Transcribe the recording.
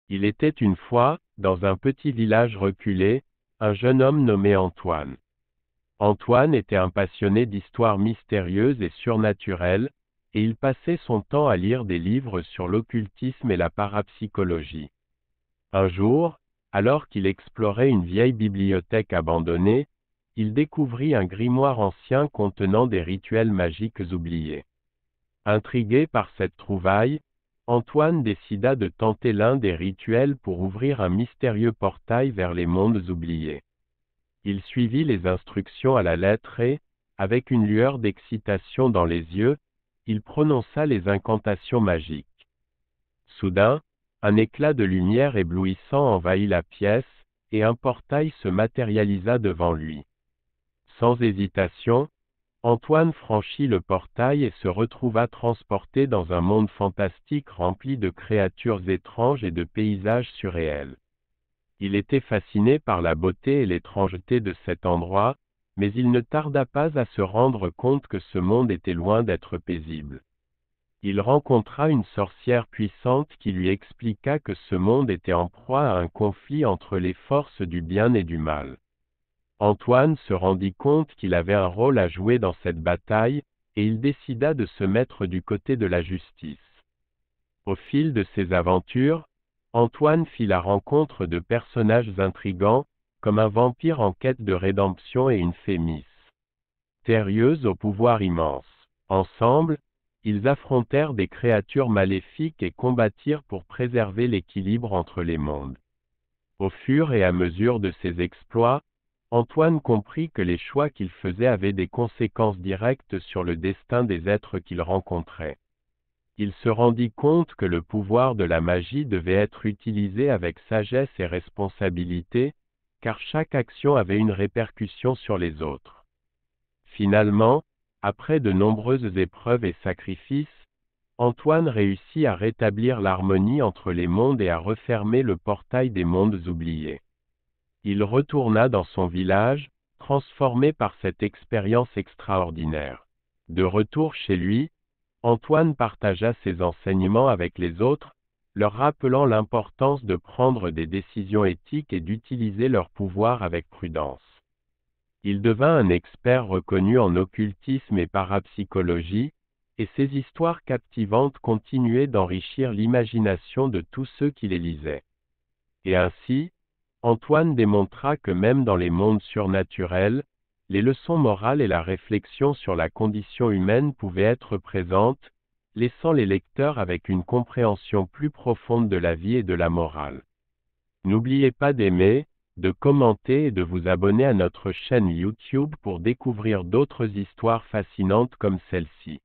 Il était une fois, dans un petit village reculé, un jeune homme nommé Antoine. Antoine était un passionné d'histoires mystérieuses et surnaturelles, et il passait son temps à lire des livres sur l'occultisme et la parapsychologie. Un jour, alors qu'il explorait une vieille bibliothèque abandonnée, il découvrit un grimoire ancien contenant des rituels magiques oubliés. Intrigué par cette trouvaille, Antoine décida de tenter l'un des rituels pour ouvrir un mystérieux portail vers les mondes oubliés. Il suivit les instructions à la lettre et, avec une lueur d'excitation dans les yeux, il prononça les incantations magiques. Soudain, un éclat de lumière éblouissant envahit la pièce, et un portail se matérialisa devant lui. Sans hésitation, Antoine franchit le portail et se retrouva transporté dans un monde fantastique rempli de créatures étranges et de paysages surréels. Il était fasciné par la beauté et l'étrangeté de cet endroit, mais il ne tarda pas à se rendre compte que ce monde était loin d'être paisible. Il rencontra une sorcière puissante qui lui expliqua que ce monde était en proie à un conflit entre les forces du bien et du mal. Antoine se rendit compte qu'il avait un rôle à jouer dans cette bataille, et il décida de se mettre du côté de la justice. Au fil de ses aventures, Antoine fit la rencontre de personnages intrigants, comme un vampire en quête de rédemption et une fée mystérieuse au pouvoir immense. Ensemble, ils affrontèrent des créatures maléfiques et combattirent pour préserver l'équilibre entre les mondes. Au fur et à mesure de ses exploits, Antoine comprit que les choix qu'il faisait avaient des conséquences directes sur le destin des êtres qu'il rencontrait. Il se rendit compte que le pouvoir de la magie devait être utilisé avec sagesse et responsabilité, car chaque action avait une répercussion sur les autres. Finalement, après de nombreuses épreuves et sacrifices, Antoine réussit à rétablir l'harmonie entre les mondes et à refermer le portail des mondes oubliés. Il retourna dans son village, transformé par cette expérience extraordinaire. De retour chez lui, Antoine partagea ses enseignements avec les autres, leur rappelant l'importance de prendre des décisions éthiques et d'utiliser leur pouvoir avec prudence. Il devint un expert reconnu en occultisme et parapsychologie, et ses histoires captivantes continuaient d'enrichir l'imagination de tous ceux qui les lisaient. Et ainsi, Antoine démontra que même dans les mondes surnaturels, les leçons morales et la réflexion sur la condition humaine pouvaient être présentes, laissant les lecteurs avec une compréhension plus profonde de la vie et de la morale. N'oubliez pas d'aimer, de commenter et de vous abonner à notre chaîne YouTube pour découvrir d'autres histoires fascinantes comme celle-ci.